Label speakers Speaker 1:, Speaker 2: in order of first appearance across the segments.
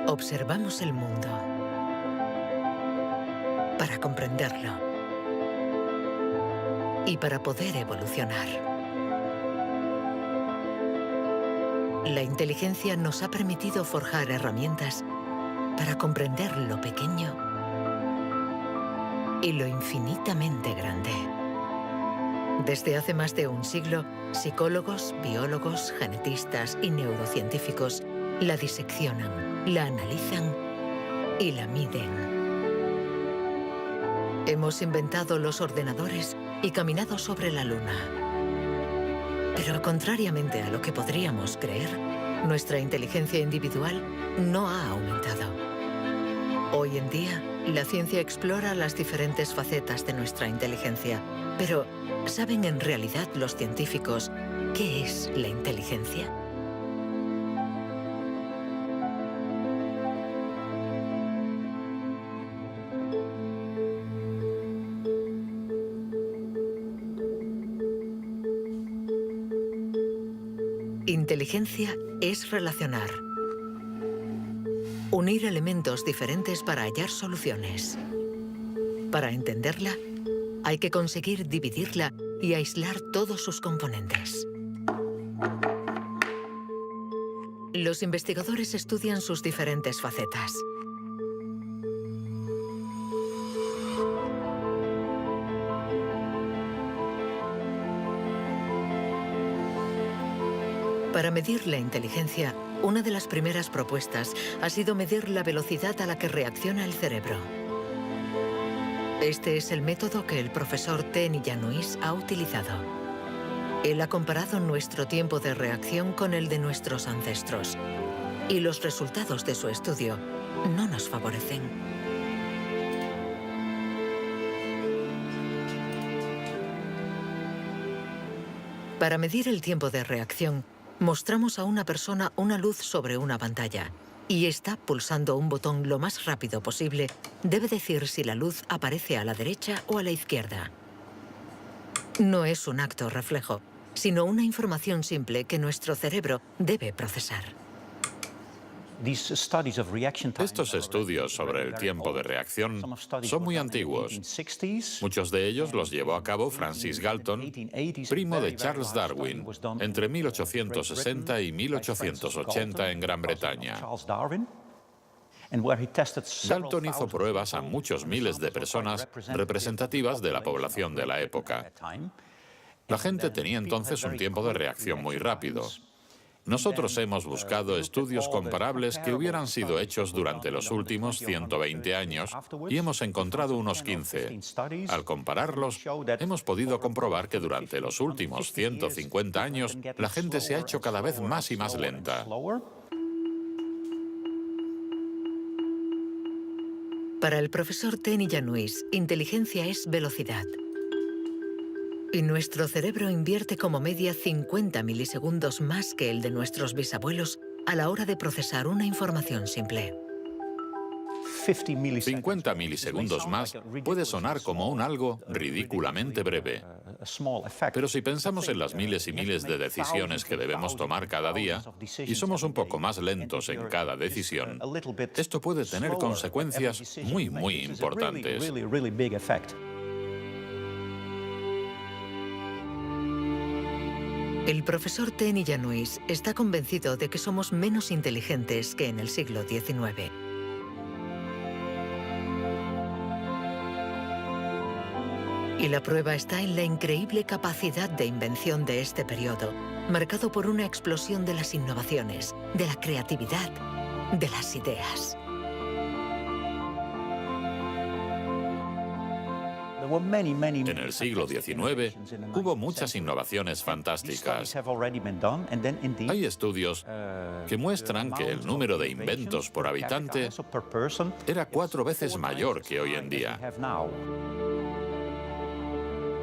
Speaker 1: Observamos el mundo para comprenderlo y para poder evolucionar. La inteligencia nos ha permitido forjar herramientas para comprender lo pequeño y lo infinitamente grande. Desde hace más de un siglo, psicólogos, biólogos, genetistas y neurocientíficos la diseccionan, la analizan y la miden. Hemos inventado los ordenadores y caminado sobre la Luna. Pero contrariamente a lo que podríamos creer, nuestra inteligencia individual no ha aumentado. Hoy en día, la ciencia explora las diferentes facetas de nuestra inteligencia. Pero, ¿saben en realidad los científicos qué es la inteligencia? Inteligencia es relacionar. Unir elementos diferentes para hallar soluciones. Para entenderla, hay que conseguir dividirla y aislar todos sus componentes. Los investigadores estudian sus diferentes facetas. Para medir la inteligencia, una de las primeras propuestas ha sido medir la velocidad a la que reacciona el cerebro. Este es el método que el profesor Tenny Januis ha utilizado. Él ha comparado nuestro tiempo de reacción con el de nuestros ancestros. Y los resultados de su estudio no nos favorecen. Para medir el tiempo de reacción, mostramos a una persona una luz sobre una pantalla y está pulsando un botón lo más rápido posible. Debe decir si la luz aparece a la derecha o a la izquierda. No es un acto reflejo, sino una información simple que nuestro cerebro debe procesar.
Speaker 2: Estos estudios sobre el tiempo de reacción son muy antiguos. Muchos de ellos los llevó a cabo Francis Galton, primo de Charles Darwin, entre 1860 y 1880 en Gran Bretaña. Galton hizo pruebas a muchos miles de personas representativas de la población de la época. La gente tenía entonces un tiempo de reacción muy rápido. Nosotros hemos buscado estudios comparables que hubieran sido hechos durante los últimos 120 años y hemos encontrado unos 15. Al compararlos, hemos podido comprobar que durante los últimos 150 años la gente se ha hecho cada vez más y más lenta.
Speaker 1: Para el profesor Tenny Januis, inteligencia es velocidad. Y nuestro cerebro invierte como media 50 milisegundos más que el de nuestros bisabuelos a la hora de procesar una información simple.
Speaker 2: 50 milisegundos más puede sonar como un algo ridículamente breve. Pero si pensamos en las miles y miles de decisiones que debemos tomar cada día, y somos un poco más lentos en cada decisión, esto puede tener consecuencias muy, muy importantes.
Speaker 1: El profesor Tenny Januis está convencido de que somos menos inteligentes que en el siglo XIX. Y la prueba está en la increíble capacidad de invención de este periodo, marcado por una explosión de las innovaciones, de la creatividad, de las ideas.
Speaker 2: En el siglo XIX hubo muchas innovaciones fantásticas. Hay estudios que muestran que el número de inventos por habitante era 4 veces mayor que hoy en día.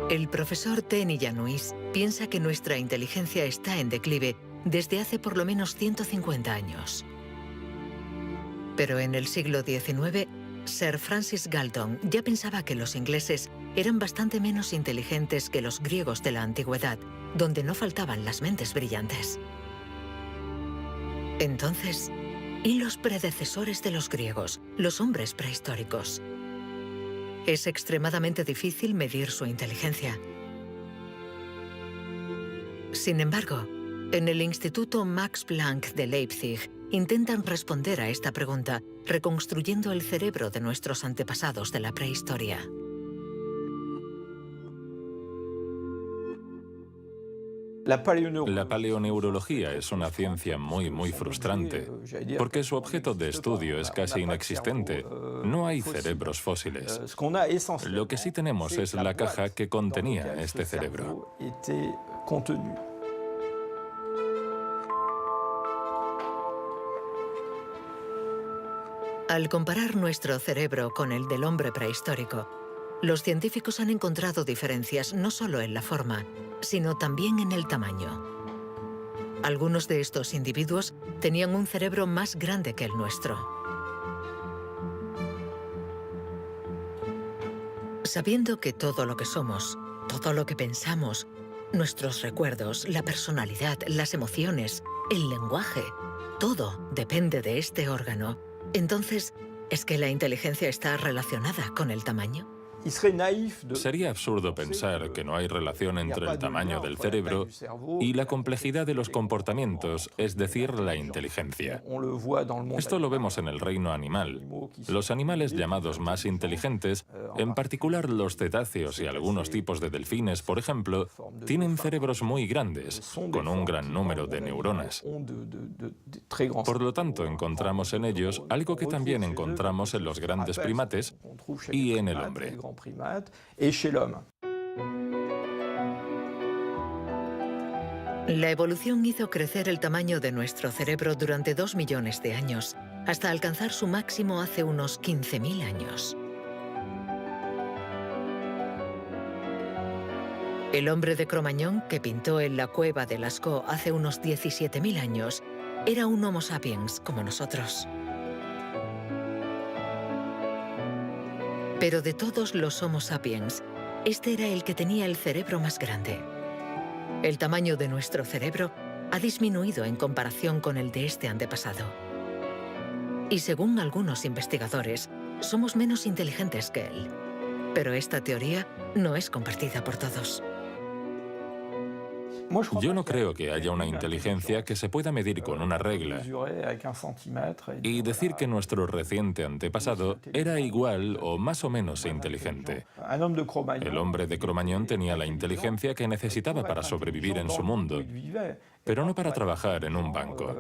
Speaker 1: El profesor Tenny Januis piensa que nuestra inteligencia está en declive desde hace por lo menos 150 años. Pero en el siglo XIX, Sir Francis Galton ya pensaba que los ingleses eran bastante menos inteligentes que los griegos de la antigüedad, donde no faltaban las mentes brillantes. Entonces, y los predecesores de los griegos, los hombres prehistóricos. Es extremadamente difícil medir su inteligencia. Sin embargo, en el Instituto Max Planck de Leipzig intentan responder a esta pregunta reconstruyendo el cerebro de nuestros antepasados de la prehistoria.
Speaker 3: La paleoneurología es una ciencia muy frustrante, porque su objeto de estudio es casi inexistente. No hay cerebros fósiles. Lo que sí tenemos es la caja que contenía este cerebro.
Speaker 1: Al comparar nuestro cerebro con el del hombre prehistórico, los científicos han encontrado diferencias no solo en la forma, sino también en el tamaño. Algunos de estos individuos tenían un cerebro más grande que el nuestro. Sabiendo que todo lo que somos, todo lo que pensamos, nuestros recuerdos, la personalidad, las emociones, el lenguaje, todo depende de este órgano, entonces, ¿es que la inteligencia está relacionada con el tamaño?
Speaker 3: Sería absurdo pensar que no hay relación entre el tamaño del cerebro y la complejidad de los comportamientos, es decir, la inteligencia. Esto lo vemos en el reino animal. Los animales llamados más inteligentes, en particular los cetáceos y algunos tipos de delfines, por ejemplo, tienen cerebros muy grandes, con un gran número de neuronas. Por lo tanto, encontramos en ellos algo que también encontramos en los grandes primates y en el hombre.
Speaker 1: La evolución hizo crecer el tamaño de nuestro cerebro durante 2 millones de años, hasta alcanzar su máximo hace unos 15.000 años. El hombre de Cro-Magnon, que pintó en la cueva de Lascaux hace unos 17.000 años, era un Homo sapiens como nosotros. Pero de todos los Homo sapiens, este era el que tenía el cerebro más grande. El tamaño de nuestro cerebro ha disminuido en comparación con el de este antepasado. Y según algunos investigadores, somos menos inteligentes que él. Pero esta teoría no es compartida por todos.
Speaker 3: Yo no creo que haya una inteligencia que se pueda medir con una regla y decir que nuestro reciente antepasado era igual o más o menos inteligente. El hombre de Cro-Magnon tenía la inteligencia que necesitaba para sobrevivir en su mundo, pero no para trabajar en un banco.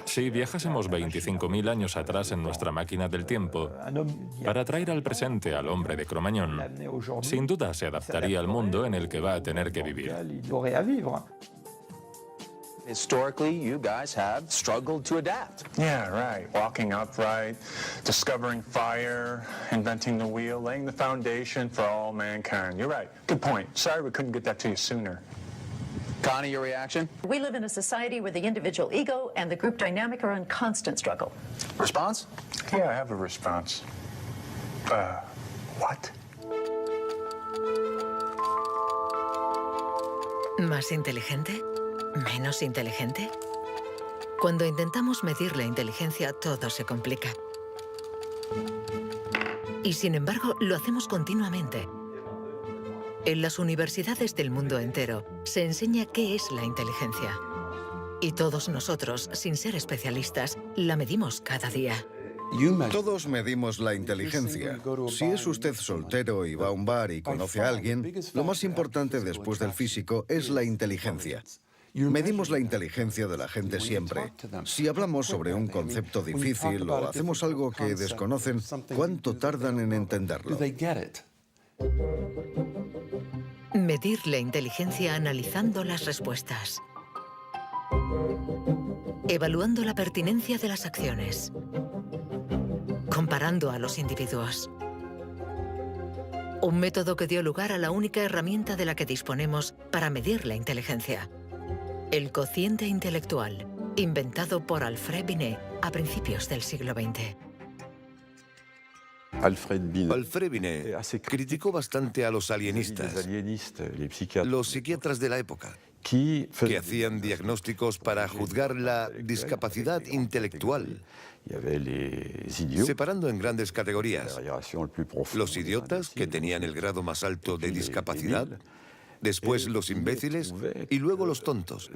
Speaker 3: Si viajásemos 25.000 años atrás en nuestra máquina del tiempo, para traer al presente al hombre de Cro-Magnon, sin duda se adaptaría al mundo en el que va a tener que vivir.
Speaker 4: Historically, you guys have struggled to adapt.
Speaker 5: Yeah, right. Walking upright, discovering fire, inventing the wheel, laying the foundation for all mankind. You're right. Good point. Sorry we couldn't get that to you sooner.
Speaker 4: Connie, your reaction?
Speaker 6: We live in a society where the individual ego and the group dynamic are in constant struggle.
Speaker 4: Response?
Speaker 5: Yeah, I have a response. What?
Speaker 1: ¿Más inteligente? ¿Menos inteligente? Cuando intentamos medir la inteligencia, todo se complica. Y sin embargo, lo hacemos continuamente. En las universidades del mundo entero se enseña qué es la inteligencia. Y todos nosotros, sin ser especialistas, la medimos cada día.
Speaker 7: Todos medimos la inteligencia. Si es usted soltero y va a un bar y conoce a alguien, lo más importante después del físico es la inteligencia. Medimos la inteligencia de la gente siempre. Si hablamos sobre un concepto difícil o hacemos algo que desconocen, ¿cuánto tardan en entenderlo?
Speaker 1: Medir la inteligencia analizando las respuestas. Evaluando la pertinencia de las acciones. Comparando a los individuos. Un método que dio lugar a la única herramienta de la que disponemos para medir la inteligencia. El cociente intelectual, inventado por Alfred Binet a principios del siglo XX.
Speaker 8: Alfred Binet criticó bastante a los alienistas, los psiquiatras de la época. que hacían diagnósticos para juzgar la discapacidad intelectual, separando en grandes categorías: los idiotas, que tenían el grado más alto de discapacidad, después los imbéciles y luego los tontos.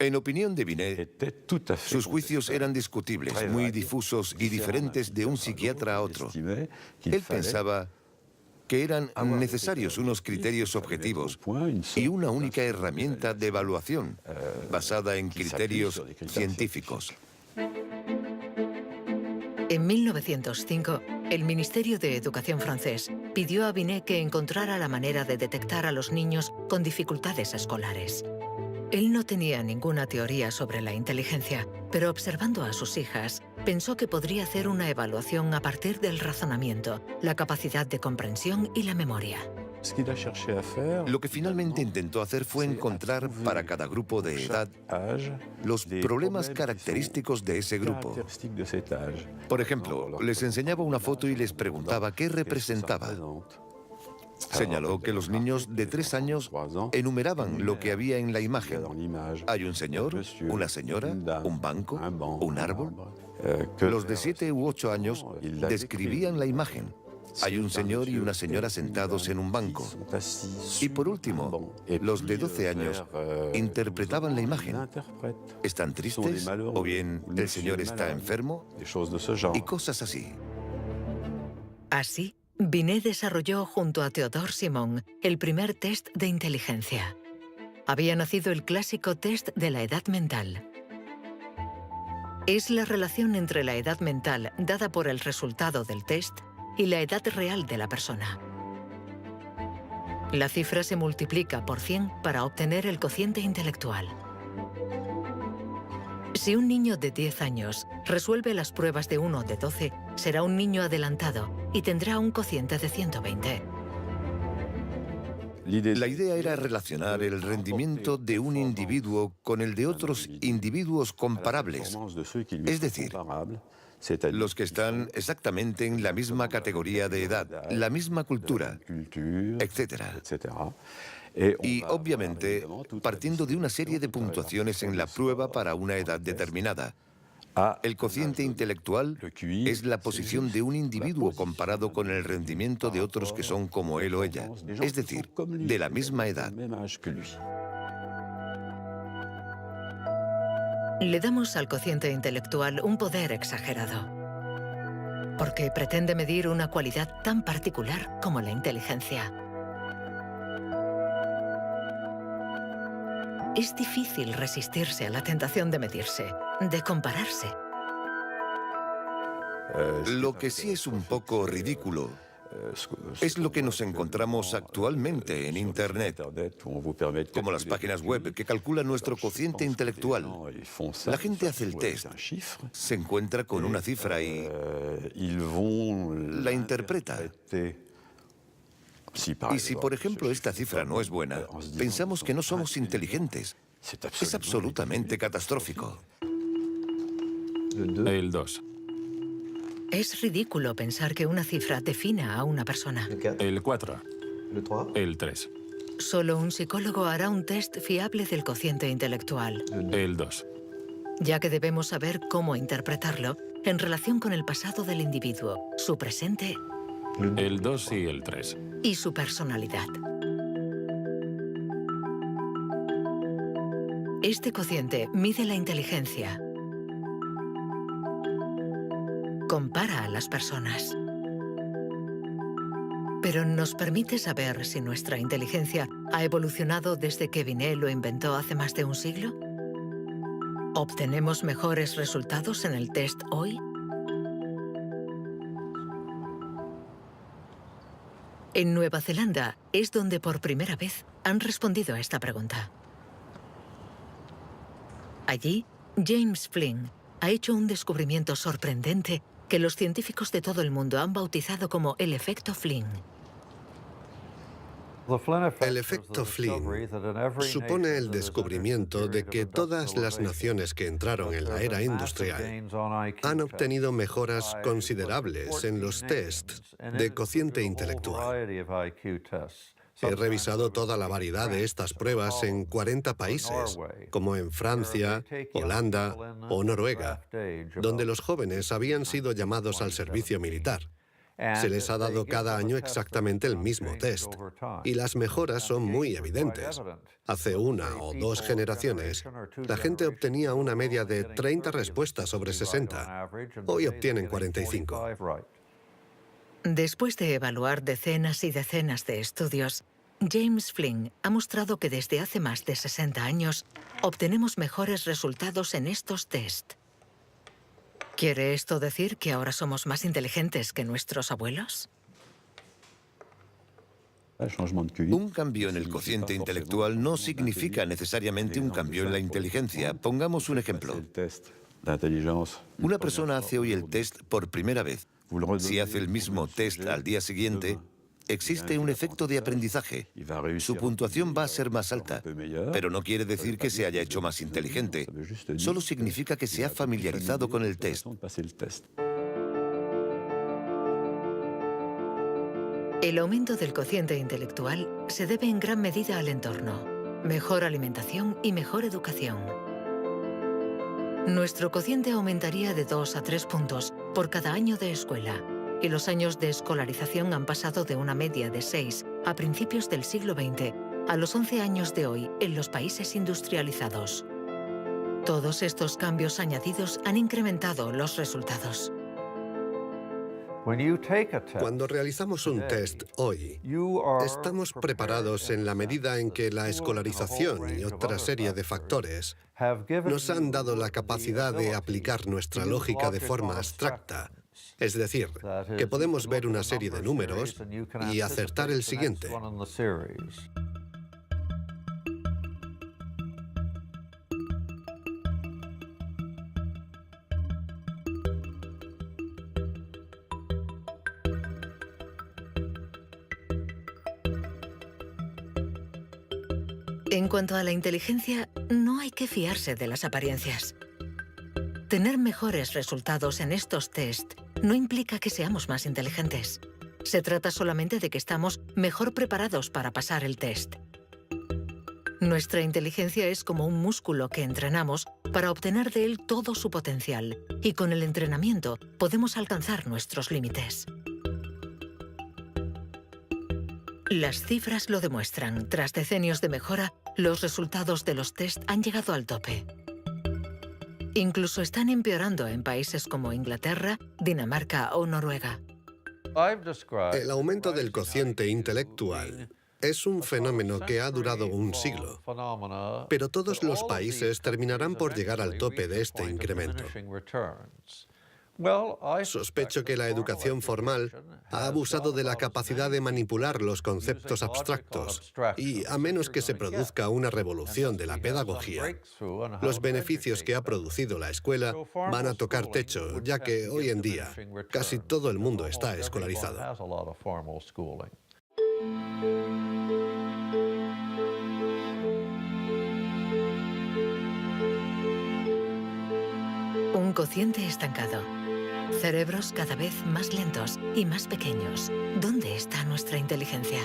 Speaker 8: En opinión de Binet, sus juicios eran discutibles, muy difusos y diferentes de un psiquiatra a otro. Él pensaba que eran necesarios unos criterios objetivos y una única herramienta de evaluación basada en criterios científicos.
Speaker 1: En 1905, el Ministerio de Educación francés pidió a Binet que encontrara la manera de detectar a los niños con dificultades escolares. Él no tenía ninguna teoría sobre la inteligencia, pero observando a sus hijas, pensó que podría hacer una evaluación a partir del razonamiento, la capacidad de comprensión y la memoria.
Speaker 8: Lo que finalmente intentó hacer fue encontrar para cada grupo de edad los problemas característicos de ese grupo. Por ejemplo, les enseñaba una foto y les preguntaba qué representaba. Señaló que los niños de 3 años enumeraban lo que había en la imagen. Hay un señor, una señora, un banco, un árbol. Los de 7 u 8 años describían la imagen. Hay un señor y una señora sentados en un banco. Y por último, los de 12 años interpretaban la imagen. ¿Están tristes? ¿O bien el señor está enfermo? Y cosas así.
Speaker 1: Así, Binet desarrolló junto a Théodore Simon el primer test de inteligencia. Había nacido el clásico test de la edad mental. Es la relación entre la edad mental dada por el resultado del test y la edad real de la persona. La cifra se multiplica por 100 para obtener el cociente intelectual. Si un niño de 10 años resuelve las pruebas de uno de 12, será un niño adelantado y tendrá un cociente de 120.
Speaker 8: La idea era relacionar el rendimiento de un individuo con el de otros individuos comparables, es decir, los que están exactamente en la misma categoría de edad, la misma cultura, etc. Y, obviamente, partiendo de una serie de puntuaciones en la prueba para una edad determinada. El cociente intelectual es la posición de un individuo comparado con el rendimiento de otros que son como él o ella, es decir, de la misma edad.
Speaker 1: Le damos al cociente intelectual un poder exagerado, porque pretende medir una cualidad tan particular como la inteligencia. Es difícil resistirse a la tentación de medirse, de compararse.
Speaker 8: Lo que sí es un poco ridículo es lo que nos encontramos actualmente en Internet, como las páginas web que calculan nuestro cociente intelectual. La gente hace el test, se encuentra con una cifra y la interpreta. Y si, por ejemplo, esta cifra no es buena, pensamos que no somos inteligentes. Es absolutamente catastrófico.
Speaker 3: El 2.
Speaker 1: Es ridículo pensar que una cifra defina a una persona.
Speaker 3: El 4. El 3.
Speaker 1: Solo un psicólogo hará un test fiable del cociente intelectual.
Speaker 3: El 2.
Speaker 1: Ya que debemos saber cómo interpretarlo en relación con el pasado del individuo, su presente
Speaker 3: El 2 y el 3.
Speaker 1: y su personalidad. Este cociente mide la inteligencia, compara a las personas, pero nos permite saber si nuestra inteligencia ha evolucionado desde que Binet lo inventó hace más de un siglo. ¿Obtenemos mejores resultados en el test hoy? En Nueva Zelanda es donde por primera vez han respondido a esta pregunta. Allí, James Flynn ha hecho un descubrimiento sorprendente que los científicos de todo el mundo han bautizado como el efecto Flynn.
Speaker 9: El efecto Flynn supone el descubrimiento de que todas las naciones que entraron en la era industrial han obtenido mejoras considerables en los tests de cociente intelectual. He revisado toda la variedad de estas pruebas en 40 países, como en Francia, Holanda o Noruega, donde los jóvenes habían sido llamados al servicio militar. Se les ha dado cada año exactamente el mismo test, y las mejoras son muy evidentes. Hace 1 o 2 generaciones, la gente obtenía una media de 30 respuestas sobre 60. Hoy obtienen 45.
Speaker 1: Después de evaluar decenas y decenas de estudios, James Flynn ha mostrado que desde hace más de 60 años obtenemos mejores resultados en estos test. ¿Quiere esto decir que ahora somos más inteligentes que nuestros abuelos?
Speaker 8: Un cambio en el cociente intelectual no significa necesariamente un cambio en la inteligencia. Pongamos un ejemplo. Una persona hace hoy el test por primera vez. Si hace el mismo test al día siguiente, existe un efecto de aprendizaje. Su puntuación va a ser más alta, pero no quiere decir que se haya hecho más inteligente. Solo significa que se ha familiarizado con el test.
Speaker 1: El aumento del cociente intelectual se debe en gran medida al entorno, mejor alimentación y mejor educación. Nuestro cociente aumentaría de 2 a 3 puntos por cada año de escuela, y los años de escolarización han pasado de una media de 6 a principios del siglo XX a los 11 años de hoy en los países industrializados. Todos estos cambios añadidos han incrementado los resultados.
Speaker 9: Cuando realizamos un test hoy, estamos preparados en la medida en que la escolarización y otra serie de factores nos han dado la capacidad de aplicar nuestra lógica de forma abstracta. Es decir, que podemos ver una serie de números y acertar el siguiente.
Speaker 1: En cuanto a la inteligencia, no hay que fiarse de las apariencias. Tener mejores resultados en estos test no implica que seamos más inteligentes. Se trata solamente de que estamos mejor preparados para pasar el test. Nuestra inteligencia es como un músculo que entrenamos para obtener de él todo su potencial, y con el entrenamiento podemos alcanzar nuestros límites. Las cifras lo demuestran. Tras decenios de mejora, los resultados de los test han llegado al tope. Incluso están empeorando en países como Inglaterra, Dinamarca o Noruega.
Speaker 9: El aumento del cociente intelectual es un fenómeno que ha durado un siglo, pero todos los países terminarán por llegar al tope de este incremento. Sospecho que la educación formal ha abusado de la capacidad de manipular los conceptos abstractos y, a menos que se produzca una revolución de la pedagogía, los beneficios que ha producido la escuela van a tocar techo, ya que hoy en día casi todo el mundo está escolarizado.
Speaker 1: Un cociente estancado. Cerebros cada vez más lentos y más pequeños. ¿Dónde está nuestra inteligencia?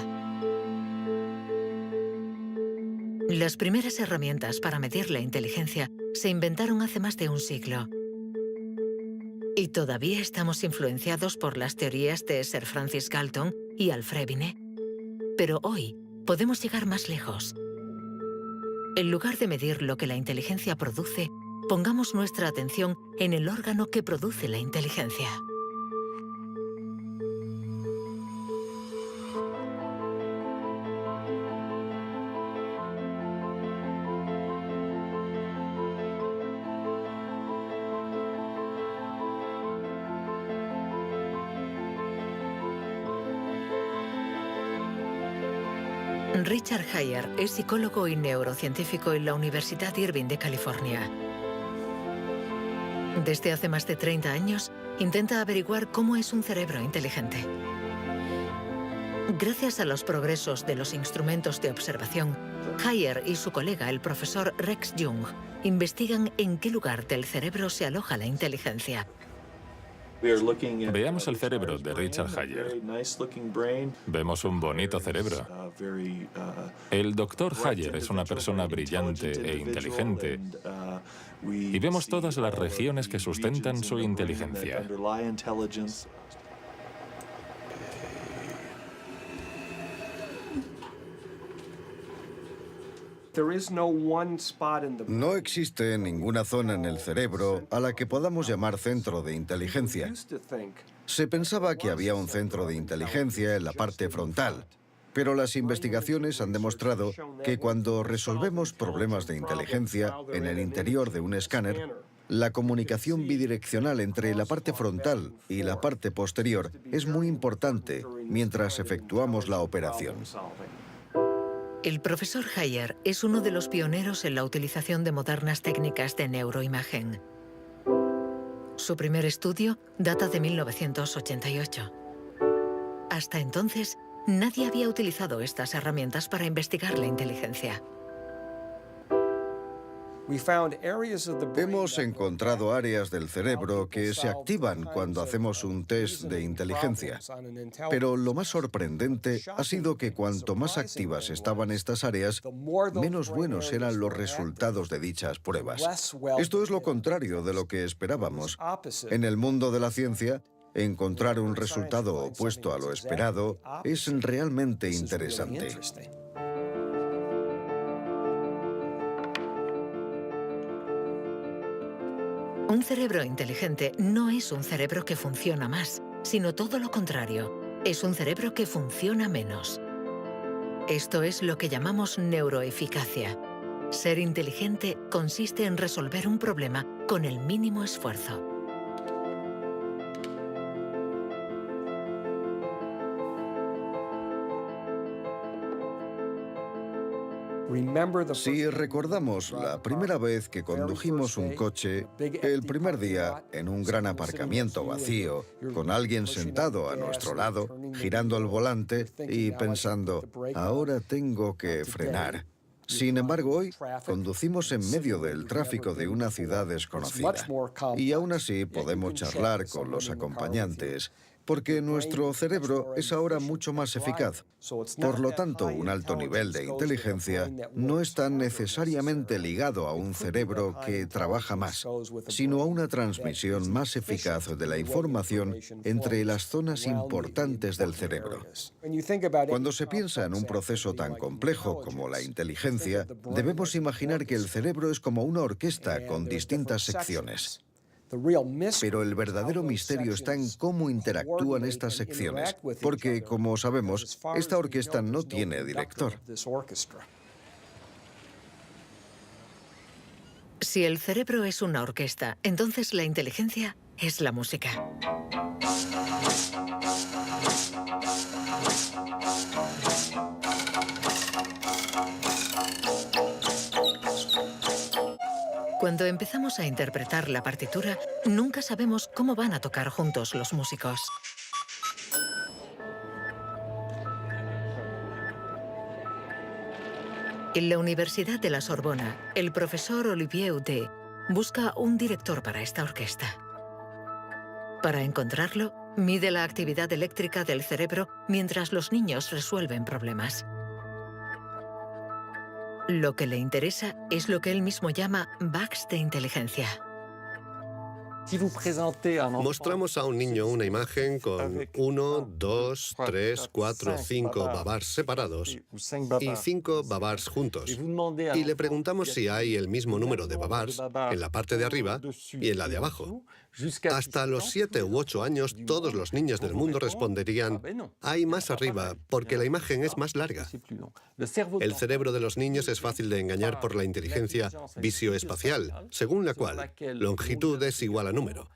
Speaker 1: Las primeras herramientas para medir la inteligencia se inventaron hace más de un siglo. Y todavía estamos influenciados por las teorías de Sir Francis Galton y Alfred Binet. Pero hoy podemos llegar más lejos. En lugar de medir lo que la inteligencia produce, pongamos nuestra atención en el órgano que produce la inteligencia. Richard Heyer es psicólogo y neurocientífico en la Universidad Irvine de California. Desde hace más de 30 años, intenta averiguar cómo es un cerebro inteligente. Gracias a los progresos de los instrumentos de observación, Heyer y su colega, el profesor Rex Jung, investigan en qué lugar del cerebro se aloja la inteligencia.
Speaker 3: Veamos el cerebro de Richard Hayer. Vemos un bonito cerebro. El doctor Hayer es una persona brillante e inteligente y vemos todas las regiones que sustentan su inteligencia.
Speaker 7: No existe ninguna zona en el cerebro a la que podamos llamar centro de inteligencia. Se pensaba que había un centro de inteligencia en la parte frontal, pero las investigaciones han demostrado que cuando resolvemos problemas de inteligencia en el interior de un escáner, la comunicación bidireccional entre la parte frontal y la parte posterior es muy importante mientras efectuamos la operación.
Speaker 1: El profesor Hayer es uno de los pioneros en la utilización de modernas técnicas de neuroimagen. Su primer estudio data de 1988. Hasta entonces, nadie había utilizado estas herramientas para investigar la inteligencia.
Speaker 7: Hemos encontrado áreas del cerebro que se activan cuando hacemos un test de inteligencia. Pero lo más sorprendente ha sido que cuanto más activas estaban estas áreas, menos buenos eran los resultados de dichas pruebas. Esto es lo contrario de lo que esperábamos. En el mundo de la ciencia, encontrar un resultado opuesto a lo esperado es realmente interesante.
Speaker 1: Un cerebro inteligente no es un cerebro que funciona más, sino todo lo contrario. Es un cerebro que funciona menos. Esto es lo que llamamos neuroeficacia. Ser inteligente consiste en resolver un problema con el mínimo esfuerzo.
Speaker 7: Si recordamos la primera vez que condujimos un coche, el primer día, en un gran aparcamiento vacío, con alguien sentado a nuestro lado, girando el volante y pensando, ahora tengo que frenar. Sin embargo, hoy conducimos en medio del tráfico de una ciudad desconocida y aún así podemos charlar con los acompañantes, porque nuestro cerebro es ahora mucho más eficaz. Por lo tanto, un alto nivel de inteligencia no está necesariamente ligado a un cerebro que trabaja más, sino a una transmisión más eficaz de la información entre las zonas importantes del cerebro. Cuando se piensa en un proceso tan complejo como la inteligencia, debemos imaginar que el cerebro es como una orquesta con distintas secciones. Pero el verdadero misterio está en cómo interactúan estas secciones, porque, como sabemos, esta orquesta no tiene director.
Speaker 1: Si el cerebro es una orquesta, entonces la inteligencia es la música. Cuando empezamos a interpretar la partitura, nunca sabemos cómo van a tocar juntos los músicos. En la Universidad de la Sorbona, el profesor Olivier Houdet busca un director para esta orquesta. Para encontrarlo, mide la actividad eléctrica del cerebro mientras los niños resuelven problemas. Lo que le interesa es lo que él mismo llama bugs de inteligencia.
Speaker 9: Mostramos a un niño una imagen con 1, 2, 3, 4, 5 babars separados y 5 babars juntos. Y le preguntamos si hay el mismo número de babars en la parte de arriba y en la de abajo. Hasta los 7 u 8 años, todos los niños del mundo responderían, hay más arriba, porque la imagen es más larga. El cerebro de los niños es fácil de engañar por la inteligencia visioespacial, según la cual longitud es igual a número.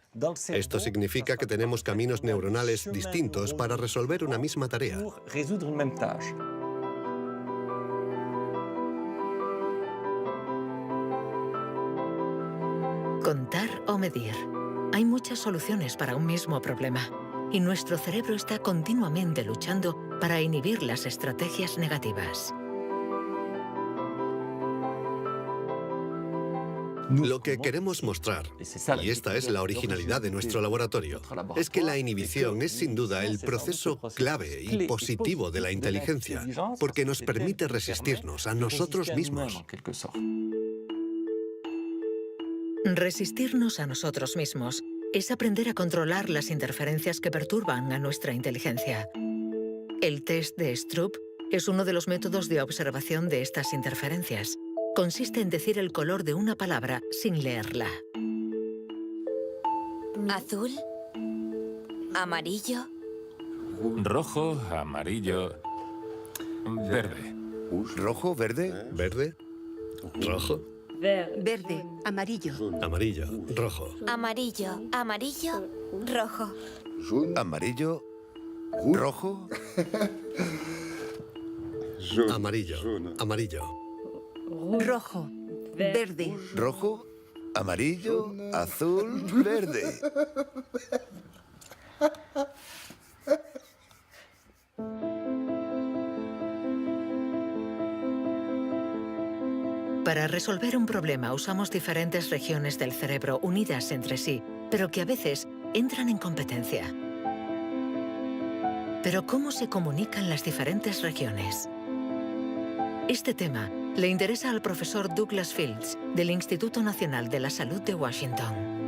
Speaker 9: Esto significa que tenemos caminos neuronales distintos para resolver una misma tarea.
Speaker 1: Contar o medir. Hay muchas soluciones para un mismo problema, y nuestro cerebro está continuamente luchando para inhibir las estrategias negativas.
Speaker 9: Lo que queremos mostrar, y esta es la originalidad de nuestro laboratorio, es que la inhibición es sin duda el proceso clave y positivo de la inteligencia, porque nos permite resistirnos a nosotros mismos.
Speaker 1: Resistirnos a nosotros mismos es aprender a controlar las interferencias que perturban a nuestra inteligencia. El test de Stroop es uno de los métodos de observación de estas interferencias. Consiste en decir el color de una palabra sin leerla.
Speaker 10: Azul, amarillo,
Speaker 3: rojo, amarillo, verde.
Speaker 8: ¿Rojo, verde?
Speaker 9: ¿Verde? ¿Rojo?
Speaker 11: Verde, amarillo.
Speaker 9: Amarillo, rojo.
Speaker 10: amarillo, amarillo, rojo.
Speaker 8: ¿Amarillo? ¿Rojo?
Speaker 9: Amarillo, amarillo.
Speaker 11: Rojo, verde.
Speaker 8: ¿Rojo? ¿Amarillo? ¿Azul? ¿Verde?
Speaker 1: Para resolver un problema usamos diferentes regiones del cerebro unidas entre sí, pero que a veces entran en competencia. Pero ¿cómo se comunican las diferentes regiones? Este tema le interesa al profesor Douglas Fields, del Instituto Nacional de la Salud de Washington.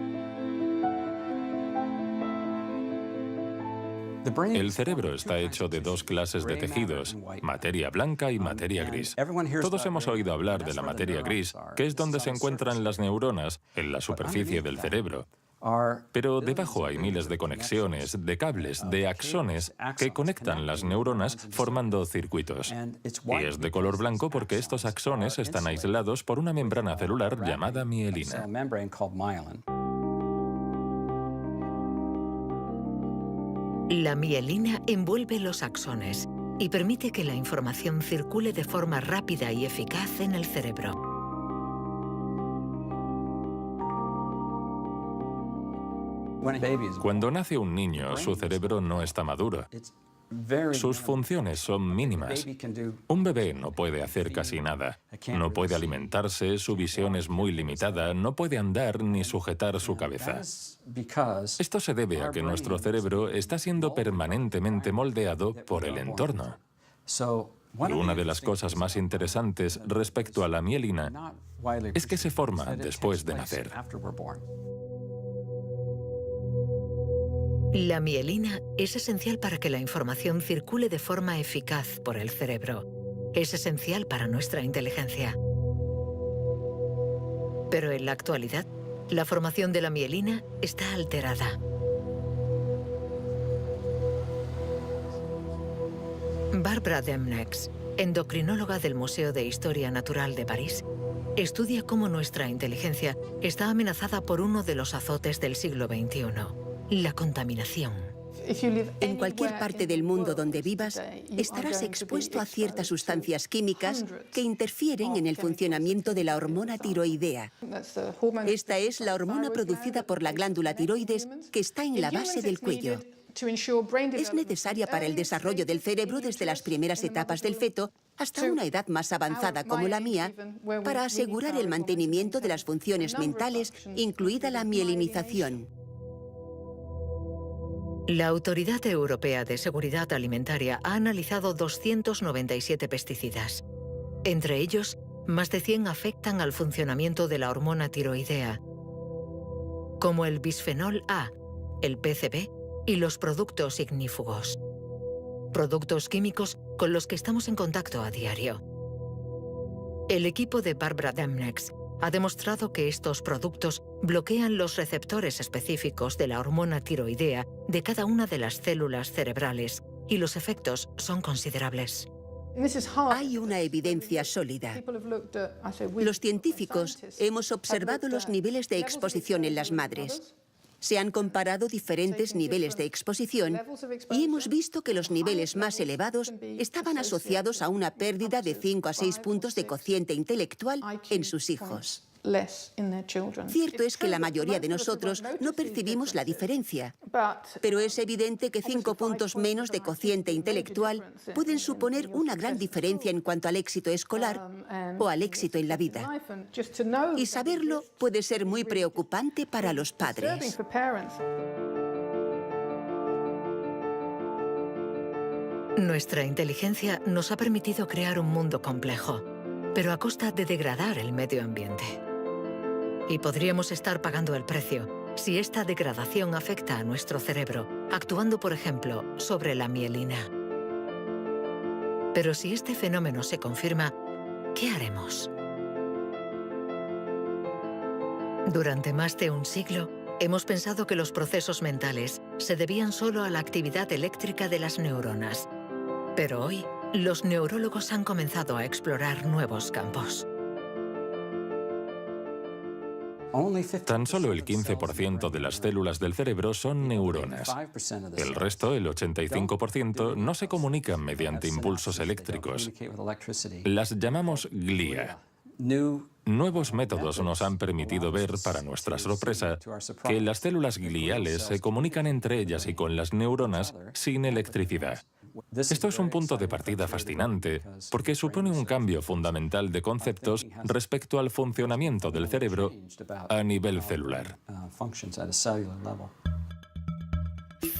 Speaker 3: El cerebro está hecho de dos clases de tejidos, materia blanca y materia gris. Todos hemos oído hablar de la materia gris, que es donde se encuentran las neuronas, en la superficie del cerebro. Pero debajo hay miles de conexiones, de cables, de axones que conectan las neuronas formando circuitos. Y es de color blanco porque estos axones están aislados por una membrana celular llamada mielina.
Speaker 1: La mielina envuelve los axones y permite que la información circule de forma rápida y eficaz en el cerebro.
Speaker 3: Cuando nace un niño, su cerebro no está maduro. Sus funciones son mínimas. Un bebé no puede hacer casi nada. No puede alimentarse, su visión es muy limitada, no puede andar ni sujetar su cabeza. Esto se debe a que nuestro cerebro está siendo permanentemente moldeado por el entorno. Y una de las cosas más interesantes respecto a la mielina es que se forma después de nacer.
Speaker 1: La mielina es esencial para que la información circule de forma eficaz por el cerebro. Es esencial para nuestra inteligencia. Pero en la actualidad, la formación de la mielina está alterada. Barbara Demnex, endocrinóloga del Museo de Historia Natural de París, estudia cómo nuestra inteligencia está amenazada por uno de los azotes del siglo XXI. La contaminación.
Speaker 11: En cualquier parte del mundo donde vivas, estarás expuesto a ciertas sustancias químicas que interfieren en el funcionamiento de la hormona tiroidea. Esta es la hormona producida por la glándula tiroides que está en la base del cuello. Es necesaria para el desarrollo del cerebro desde las primeras etapas del feto hasta una edad más avanzada como la mía, para asegurar el mantenimiento de las funciones mentales, incluida la mielinización.
Speaker 1: La Autoridad Europea de Seguridad Alimentaria ha analizado 297 pesticidas. Entre ellos, más de 100 afectan al funcionamiento de la hormona tiroidea, como el bisfenol A, el PCB y los productos ignífugos. Productos químicos con los que estamos en contacto a diario. El equipo de Barbara Demnex ha demostrado que estos productos bloquean los receptores específicos de la hormona tiroidea de cada una de las células cerebrales y los efectos son considerables.
Speaker 11: Hay una evidencia sólida. Los científicos hemos observado los niveles de exposición en las madres. Se han comparado diferentes niveles de exposición y hemos visto que los niveles más elevados estaban asociados a una pérdida de 5 a 6 puntos de cociente intelectual en sus hijos. Cierto es que la mayoría de nosotros no percibimos la diferencia, pero es evidente que 5 puntos menos de cociente intelectual pueden suponer una gran diferencia en cuanto al éxito escolar o al éxito en la vida. Y saberlo puede ser muy preocupante para los padres.
Speaker 1: Nuestra inteligencia nos ha permitido crear un mundo complejo, pero a costa de degradar el medio ambiente. Y podríamos estar pagando el precio si esta degradación afecta a nuestro cerebro, actuando, por ejemplo, sobre la mielina. Pero si este fenómeno se confirma, ¿qué haremos? Durante más de un siglo, hemos pensado que los procesos mentales se debían solo a la actividad eléctrica de las neuronas. Pero hoy, los neurólogos han comenzado a explorar nuevos campos.
Speaker 3: Tan solo el 15% de las células del cerebro son neuronas. El resto, el 85%, no se comunican mediante impulsos eléctricos. Las llamamos glía. Nuevos métodos nos han permitido ver, para nuestra sorpresa, que las células gliales se comunican entre ellas y con las neuronas sin electricidad. Esto es un punto de partida fascinante, porque supone un cambio fundamental de conceptos respecto al funcionamiento del cerebro a nivel celular.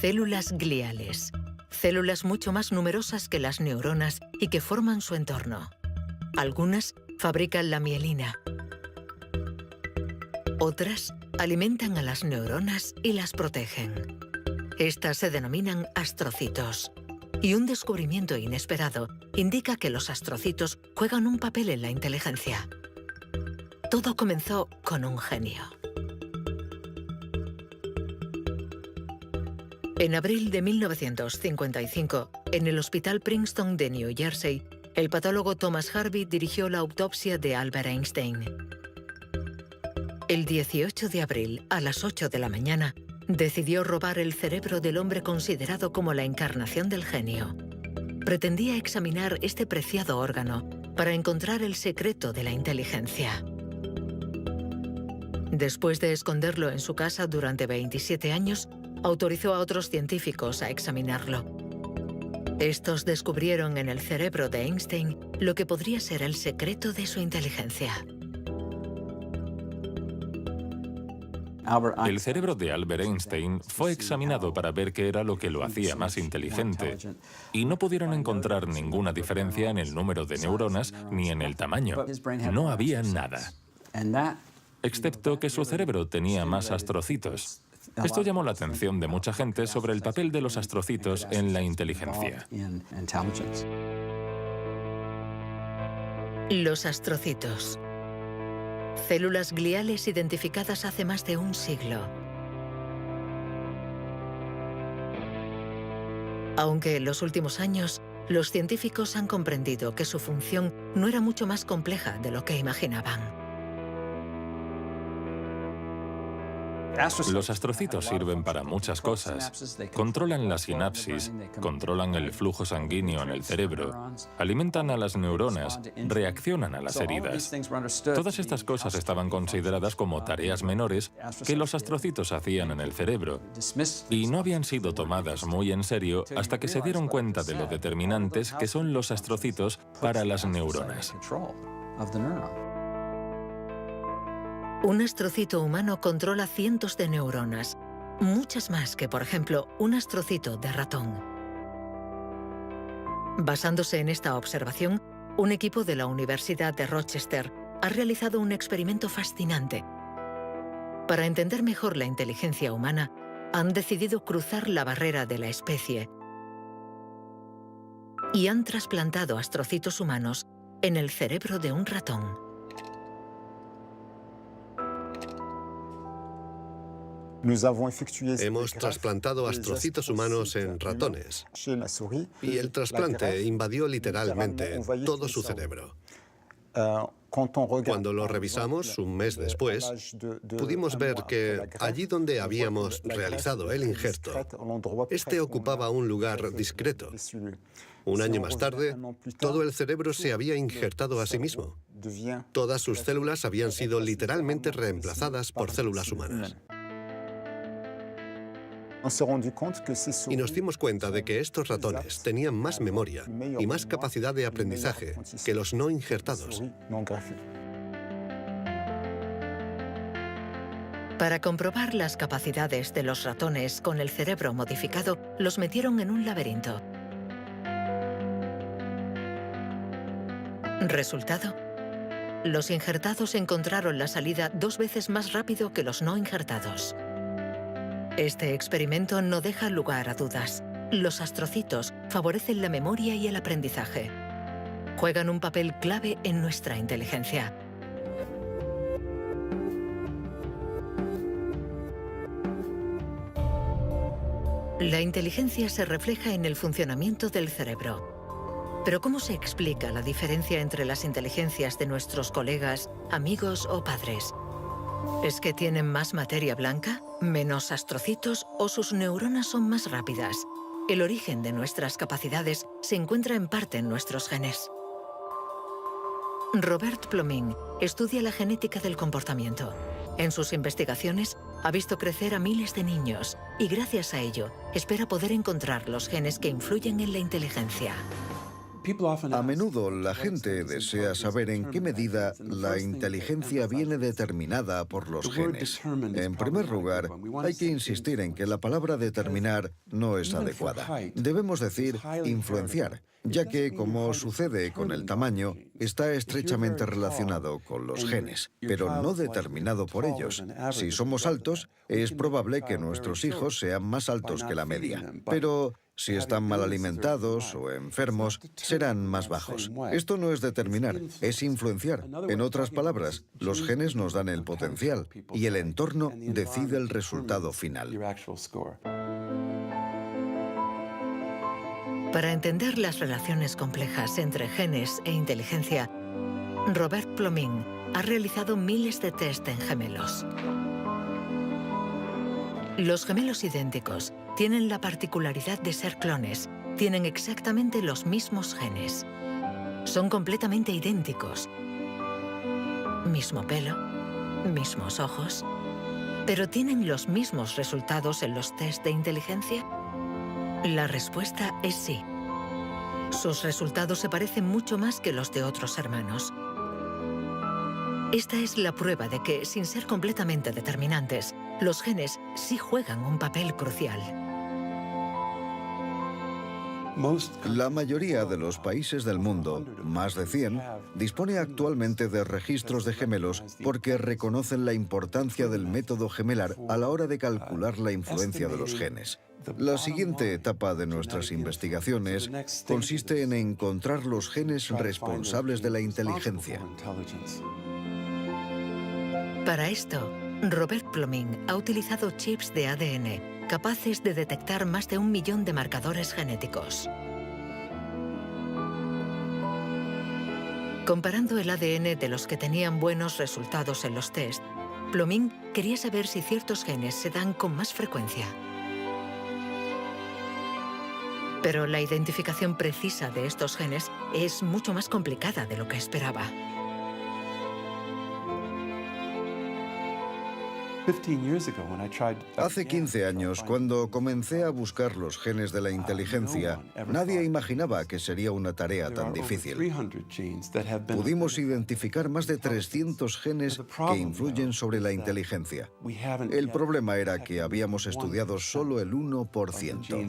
Speaker 1: Células gliales. Células mucho más numerosas que las neuronas y que forman su entorno. Algunas fabrican la mielina. Otras alimentan a las neuronas y las protegen. Estas se denominan astrocitos. Y un descubrimiento inesperado indica que los astrocitos juegan un papel en la inteligencia. Todo comenzó con un genio. En abril de 1955, en el Hospital Princeton de New Jersey, el patólogo Thomas Harvey dirigió la autopsia de Albert Einstein. El 18 de abril, a las 8 de la mañana, decidió robar el cerebro del hombre considerado como la encarnación del genio. Pretendía examinar este preciado órgano para encontrar el secreto de la inteligencia. Después de esconderlo en su casa durante 27 años, autorizó a otros científicos a examinarlo. Estos descubrieron en el cerebro de Einstein lo que podría ser el secreto de su inteligencia.
Speaker 3: El cerebro de Albert Einstein fue examinado para ver qué era lo que lo hacía más inteligente, y no pudieron encontrar ninguna diferencia en el número de neuronas ni en el tamaño. No había nada, excepto que su cerebro tenía más astrocitos. Esto llamó la atención de mucha gente sobre el papel de los astrocitos en la inteligencia.
Speaker 1: Los astrocitos. Células gliales identificadas hace más de un siglo. Aunque en los últimos años, los científicos han comprendido que su función no era mucho más compleja de lo que imaginaban.
Speaker 3: Los astrocitos sirven para muchas cosas. Controlan la sinapsis, controlan el flujo sanguíneo en el cerebro, alimentan a las neuronas, reaccionan a las heridas. Todas estas cosas estaban consideradas como tareas menores que los astrocitos hacían en el cerebro, y no habían sido tomadas muy en serio hasta que se dieron cuenta de lo determinantes que son los astrocitos para las neuronas.
Speaker 1: Un astrocito humano controla cientos de neuronas, muchas más que, por ejemplo, un astrocito de ratón. Basándose en esta observación, un equipo de la Universidad de Rochester ha realizado un experimento fascinante. Para entender mejor la inteligencia humana, han decidido cruzar la barrera de la especie y han trasplantado astrocitos humanos en el cerebro de un ratón.
Speaker 9: Hemos trasplantado astrocitos humanos en ratones y el trasplante invadió literalmente todo su cerebro. Cuando lo revisamos un mes después, pudimos ver que allí donde habíamos realizado el injerto, este ocupaba un lugar discreto. Un año más tarde, todo el cerebro se había injertado a sí mismo. Todas sus células habían sido literalmente reemplazadas por células humanas. Y nos dimos cuenta de que estos ratones tenían más memoria y más capacidad de aprendizaje que los no injertados.
Speaker 1: Para comprobar las capacidades de los ratones con el cerebro modificado, los metieron en un laberinto. Resultado: los injertados encontraron la salida 2 veces más rápido que los no injertados. Este experimento no deja lugar a dudas. Los astrocitos favorecen la memoria y el aprendizaje. Juegan un papel clave en nuestra inteligencia. La inteligencia se refleja en el funcionamiento del cerebro. Pero ¿cómo se explica la diferencia entre las inteligencias de nuestros colegas, amigos o padres? ¿Es que tienen más materia blanca, menos astrocitos o sus neuronas son más rápidas? El origen de nuestras capacidades se encuentra en parte en nuestros genes. Robert Plomin estudia la genética del comportamiento. En sus investigaciones ha visto crecer a miles de niños y gracias a ello espera poder encontrar los genes que influyen en la inteligencia.
Speaker 7: A menudo la gente desea saber en qué medida la inteligencia viene determinada por los genes. En primer lugar, hay que insistir en que la palabra determinar no es adecuada. Debemos decir influenciar, ya que, como sucede con el tamaño, está estrechamente relacionado con los genes, pero no determinado por ellos. Si somos altos, es probable que nuestros hijos sean más altos que la media, pero si están mal alimentados o enfermos, serán más bajos. Esto no es determinar, es influenciar. En otras palabras, los genes nos dan el potencial y el entorno decide el resultado final.
Speaker 1: Para entender las relaciones complejas entre genes e inteligencia, Robert Plomin ha realizado miles de test en gemelos. Los gemelos idénticos tienen la particularidad de ser clones, tienen exactamente los mismos genes. Son completamente idénticos. Mismo pelo, mismos ojos. ¿Pero tienen los mismos resultados en los test de inteligencia? La respuesta es sí. Sus resultados se parecen mucho más que los de otros hermanos. Esta es la prueba de que, sin ser completamente determinantes, los genes sí juegan un papel crucial.
Speaker 7: La mayoría de los países del mundo, más de 100, dispone actualmente de registros de gemelos porque reconocen la importancia del método gemelar a la hora de calcular la influencia de los genes. La siguiente etapa de nuestras investigaciones consiste en encontrar los genes responsables de la inteligencia.
Speaker 1: Para esto, Robert Plomin ha utilizado chips de ADN capaces de detectar más de 1 millón de marcadores genéticos. Comparando el ADN de los que tenían buenos resultados en los test, Plomin quería saber si ciertos genes se dan con más frecuencia. Pero la identificación precisa de estos genes es mucho más complicada de lo que esperaba.
Speaker 7: Hace 15 años, cuando comencé a buscar los genes de la inteligencia, nadie imaginaba que sería una tarea tan difícil. Pudimos identificar más de 300 genes que influyen sobre la inteligencia. El problema era que habíamos estudiado solo el 1%.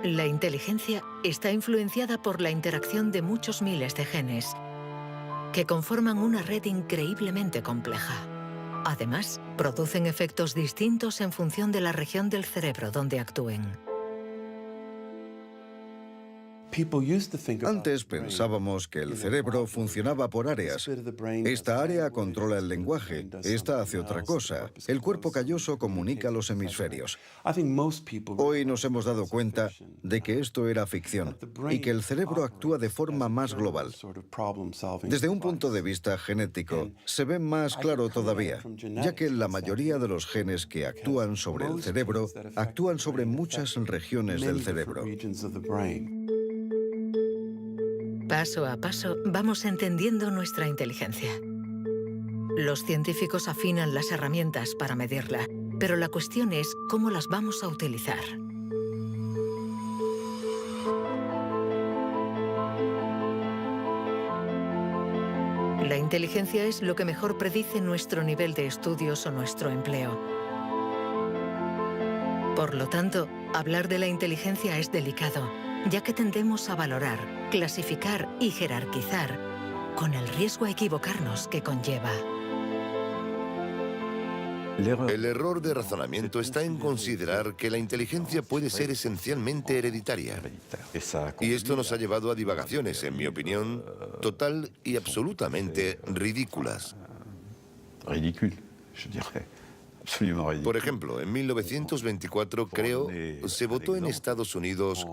Speaker 1: La inteligencia está influenciada por la interacción de muchos miles de genes que conforman una red increíblemente compleja. Además, producen efectos distintos en función de la región del cerebro donde actúen.
Speaker 7: Antes pensábamos que el cerebro funcionaba por áreas. Esta área controla el lenguaje, esta hace otra cosa. El cuerpo calloso comunica los hemisferios. Hoy nos hemos dado cuenta de que esto era ficción y que el cerebro actúa de forma más global. Desde un punto de vista genético, se ve más claro todavía, ya que la mayoría de los genes que actúan sobre el cerebro actúan sobre muchas regiones del cerebro.
Speaker 1: Paso a paso vamos entendiendo nuestra inteligencia. Los científicos afinan las herramientas para medirla, pero la cuestión es cómo las vamos a utilizar. La inteligencia es lo que mejor predice nuestro nivel de estudios o nuestro empleo. Por lo tanto, hablar de la inteligencia es delicado, ya que tendemos a valorar, clasificar y jerarquizar, con el riesgo a equivocarnos que conlleva.
Speaker 8: El error de razonamiento está en considerar que la inteligencia puede ser esencialmente hereditaria. Y esto nos ha llevado a divagaciones, en mi opinión, total y absolutamente ridículas. Por ejemplo, en 1924, creo, se votó en Estados Unidos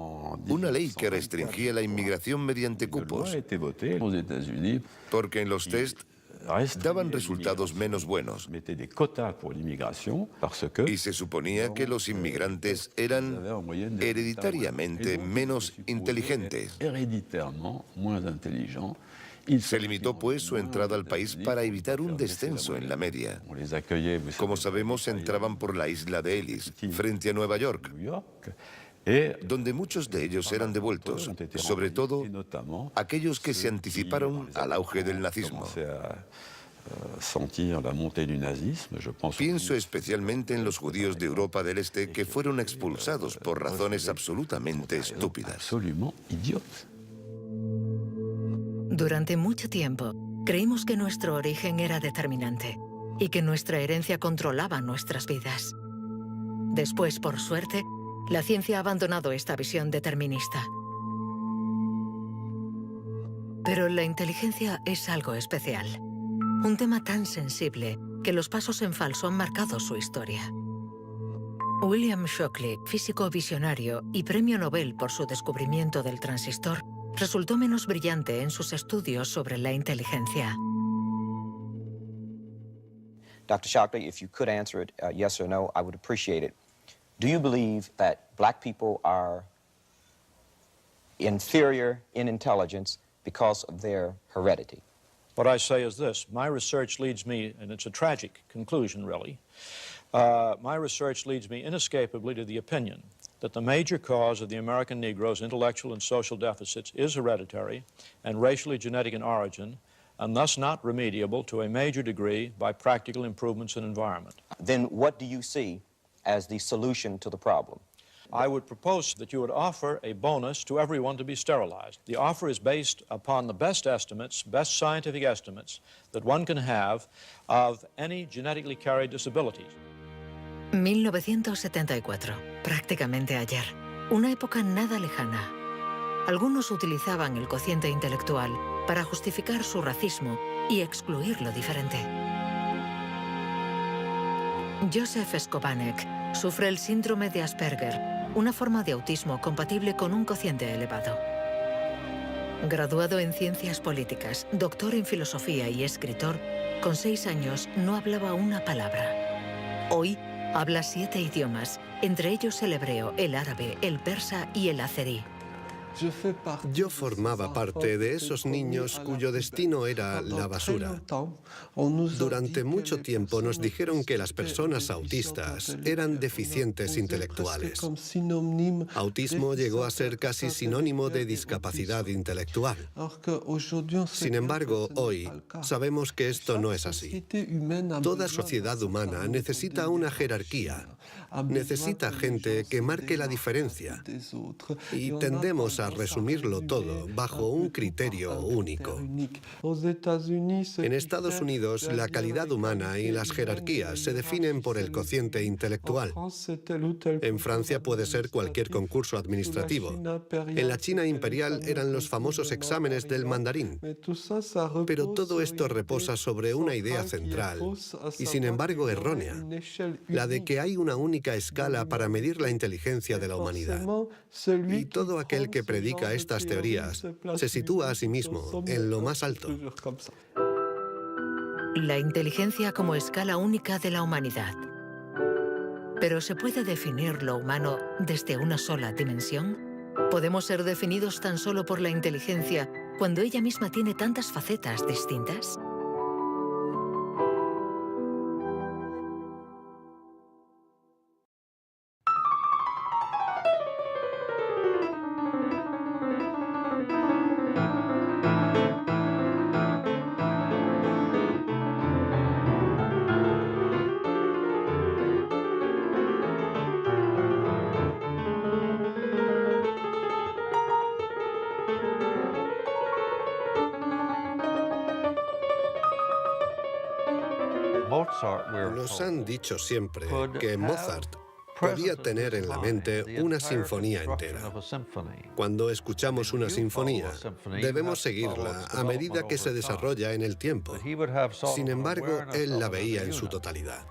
Speaker 8: una ley que restringía la inmigración mediante cupos, porque en los test daban resultados menos buenos. Y se suponía que los inmigrantes eran hereditariamente menos inteligentes. Se limitó, pues, su entrada al país para evitar un descenso en la media. Como sabemos, entraban por la isla de Ellis, frente a Nueva York, donde muchos de ellos eran devueltos, sobre todo aquellos que se anticiparon al auge del nazismo. Pienso especialmente en los judíos de Europa del Este que fueron expulsados por razones absolutamente estúpidas.
Speaker 1: Durante mucho tiempo, creímos que nuestro origen era determinante y que nuestra herencia controlaba nuestras vidas. Después, por suerte, la ciencia ha abandonado esta visión determinista. Pero la inteligencia es algo especial. Un tema tan sensible que los pasos en falso han marcado su historia. William Shockley, físico visionario y premio Nobel por su descubrimiento del transistor, resultó menos brillante en sus estudios sobre la inteligencia.
Speaker 12: Dr. Shockley, if you could answer it yes or no, I would appreciate it. Do you believe that black people are inferior in intelligence because of their heredity?
Speaker 13: What I say is this. My research leads me, and it's a tragic conclusion, really, my research leads me inescapably to the opinion that the major cause of the American Negro's intellectual and social deficits is hereditary and racially genetic in origin, and thus not remediable to a major degree by practical improvements in environment.
Speaker 12: Then what do you see as the solution to the problem?
Speaker 13: I would propose that you would offer a bonus to everyone to be sterilized. The offer is based upon the best estimates, best scientific estimates that one can have of any genetically carried disabilities.
Speaker 1: 1974, prácticamente ayer. Una época nada lejana. Algunos utilizaban el cociente intelectual para justificar su racismo y excluir lo diferente. Joseph Skobanek sufre el síndrome de Asperger, una forma de autismo compatible con un cociente elevado. Graduado en ciencias políticas, doctor en filosofía y escritor, con 6 años no hablaba una palabra. Hoy habla 7 idiomas, entre ellos el hebreo, el árabe, el persa y el azerí.
Speaker 9: Yo formaba parte de esos niños cuyo destino era la basura. Durante mucho tiempo nos dijeron que las personas autistas eran deficientes intelectuales. Autismo llegó a ser casi sinónimo de discapacidad intelectual. Sin embargo, hoy sabemos que esto no es así. Toda sociedad humana necesita una jerarquía. Necesita gente que marque la diferencia. Y tendemos a resumirlo todo bajo un criterio único. En Estados Unidos, la calidad humana y las jerarquías se definen por el cociente intelectual. En Francia puede ser cualquier concurso administrativo. En la China imperial eran los famosos exámenes del mandarín. Pero todo esto reposa sobre una idea central y, sin embargo, errónea, la de que hay una única escala para medir la inteligencia de la humanidad. Y todo aquel que predica estas teorías se sitúa a sí mismo en lo más alto.
Speaker 1: La inteligencia como escala única de la humanidad. ¿Pero se puede definir lo humano desde una sola dimensión? ¿Podemos ser definidos tan solo por la inteligencia cuando ella misma tiene tantas facetas distintas?
Speaker 9: Nos han dicho siempre que Mozart podía tener en la mente una sinfonía entera. Cuando escuchamos una sinfonía, debemos seguirla a medida que se desarrolla en el tiempo. Sin embargo, él la veía en su totalidad.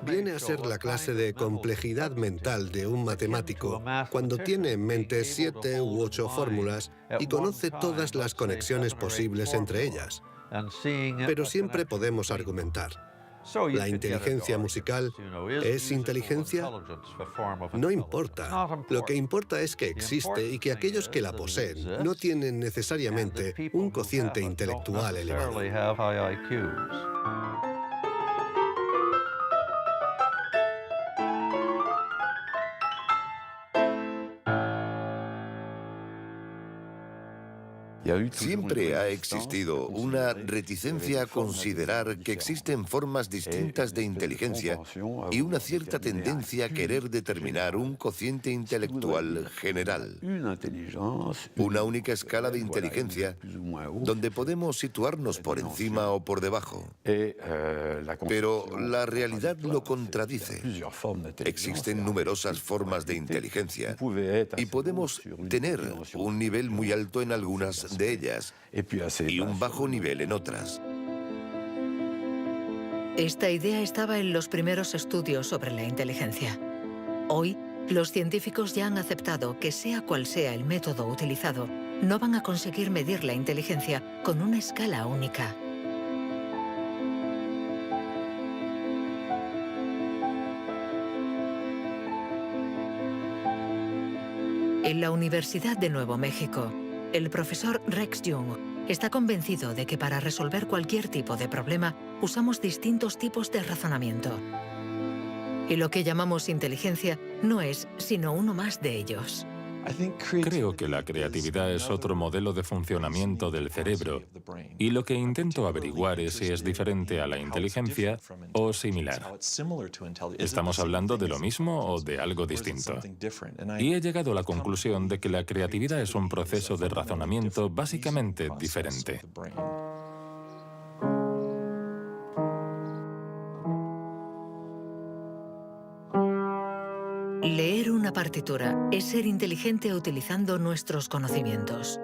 Speaker 9: Viene a ser la clase de complejidad mental de un matemático cuando tiene en mente 7 u 8 fórmulas y conoce todas las conexiones posibles entre ellas. Pero siempre podemos argumentar. ¿La inteligencia musical es inteligencia? No importa. Lo que importa es que existe y que aquellos que la poseen no tienen necesariamente un cociente intelectual elevado.
Speaker 8: Siempre ha existido una reticencia a considerar que existen formas distintas de inteligencia y una cierta tendencia a querer determinar un cociente intelectual general. Una única escala de inteligencia donde podemos situarnos por encima o por debajo. Pero la realidad lo contradice. Existen numerosas formas de inteligencia y podemos tener un nivel muy alto en algunas de ellas y un bajo nivel en otras.
Speaker 1: Esta idea estaba en los primeros estudios sobre la inteligencia. Hoy, los científicos ya han aceptado que sea cual sea el método utilizado, no van a conseguir medir la inteligencia con una escala única. En la Universidad de Nuevo México, el profesor Rex Jung está convencido de que para resolver cualquier tipo de problema usamos distintos tipos de razonamiento. Y lo que llamamos inteligencia no es sino uno más de ellos.
Speaker 3: Creo que la creatividad es otro modelo de funcionamiento del cerebro y lo que intento averiguar es si es diferente a la inteligencia o similar. ¿Estamos hablando de lo mismo o de algo distinto? Y he llegado a la conclusión de que la creatividad es un proceso de razonamiento básicamente diferente.
Speaker 1: Leer una partitura es ser inteligente utilizando nuestros conocimientos.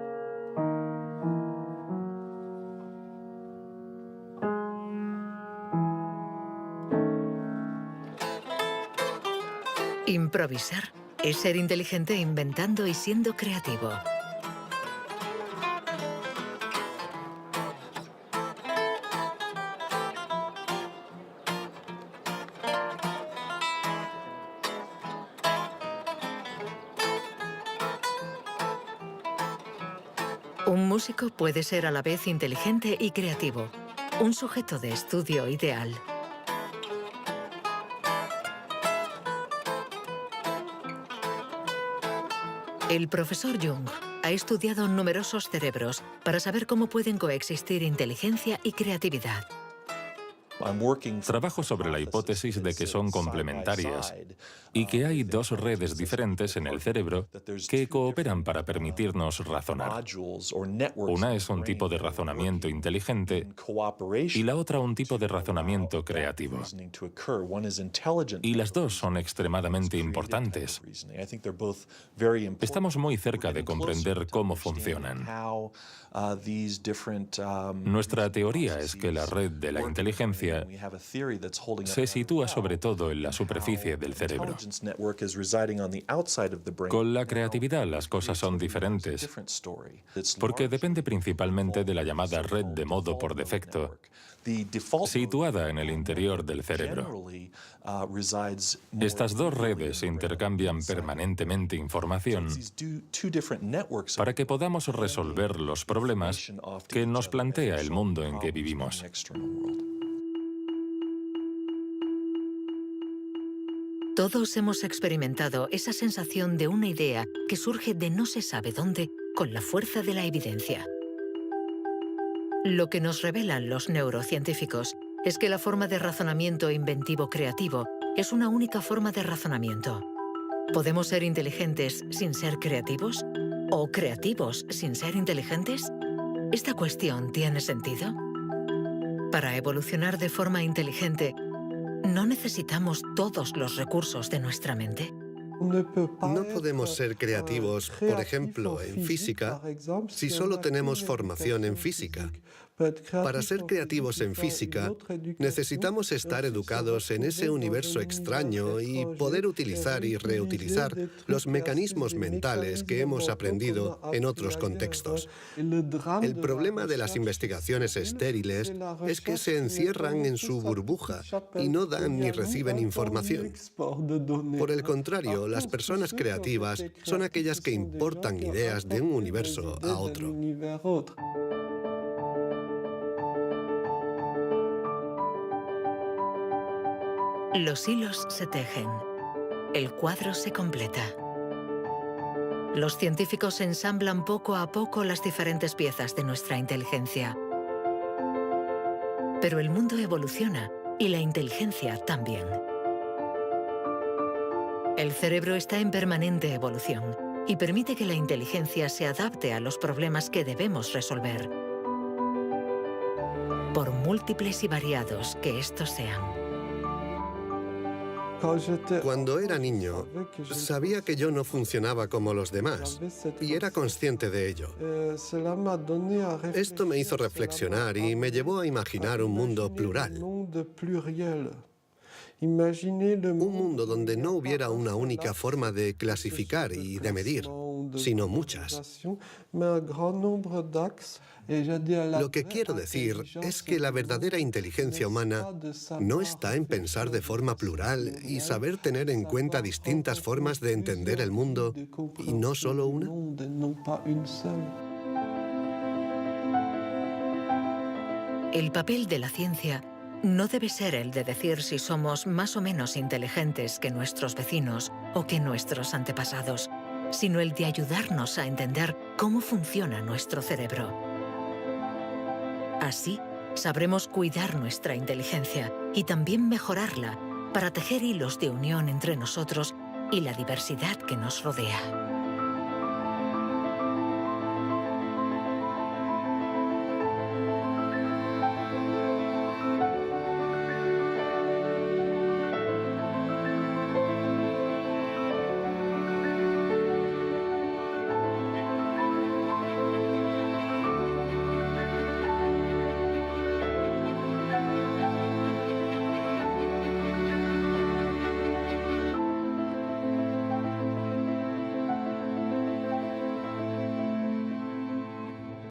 Speaker 1: Improvisar es ser inteligente inventando y siendo creativo. Un músico puede ser a la vez inteligente y creativo, un sujeto de estudio ideal. El profesor Jung ha estudiado numerosos cerebros para saber cómo pueden coexistir inteligencia y creatividad.
Speaker 3: Trabajo sobre la hipótesis de que son complementarias y que hay dos redes diferentes en el cerebro que cooperan para permitirnos razonar. Una es un tipo de razonamiento inteligente y la otra un tipo de razonamiento creativo. Y las dos son extremadamente importantes. Estamos muy cerca de comprender cómo funcionan. Nuestra teoría es que la red de la inteligencia se sitúa sobre todo en la superficie del cerebro. Con la creatividad las cosas son diferentes, porque depende principalmente de la llamada red de modo por defecto, situada en el interior del cerebro. Estas dos redes intercambian permanentemente información para que podamos resolver los problemas que nos plantea el mundo en que vivimos.
Speaker 1: Todos hemos experimentado esa sensación de una idea que surge de no se sabe dónde con la fuerza de la evidencia. Lo que nos revelan los neurocientíficos es que la forma de razonamiento inventivo creativo es una única forma de razonamiento. ¿Podemos ser inteligentes sin ser creativos? ¿O creativos sin ser inteligentes? ¿Esta cuestión tiene sentido? Para evolucionar de forma inteligente, ¿no necesitamos todos los recursos de nuestra mente?
Speaker 9: No podemos ser creativos, por ejemplo, en física, si solo tenemos formación en física. Para ser creativos en física, necesitamos estar educados en ese universo extraño y poder utilizar y reutilizar los mecanismos mentales que hemos aprendido en otros contextos. El problema de las investigaciones estériles es que se encierran en su burbuja y no dan ni reciben información. Por el contrario, las personas creativas son aquellas que importan ideas de un universo a otro.
Speaker 1: Los hilos se tejen. El cuadro se completa. Los científicos ensamblan poco a poco las diferentes piezas de nuestra inteligencia. Pero el mundo evoluciona y la inteligencia también. El cerebro está en permanente evolución y permite que la inteligencia se adapte a los problemas que debemos resolver, por múltiples y variados que estos sean.
Speaker 9: Cuando era niño, sabía que yo no funcionaba como los demás y era consciente de ello. Esto me hizo reflexionar y me llevó a imaginar un mundo plural. Un mundo donde no hubiera una única forma de clasificar y de medir, sino muchas. Lo que quiero decir es que la verdadera inteligencia humana no está en pensar de forma plural y saber tener en cuenta distintas formas de entender el mundo y no solo una.
Speaker 1: El papel de la ciencia no debe ser el de decir si somos más o menos inteligentes que nuestros vecinos o que nuestros antepasados, sino el de ayudarnos a entender cómo funciona nuestro cerebro. Así, sabremos cuidar nuestra inteligencia y también mejorarla para tejer hilos de unión entre nosotros y la diversidad que nos rodea.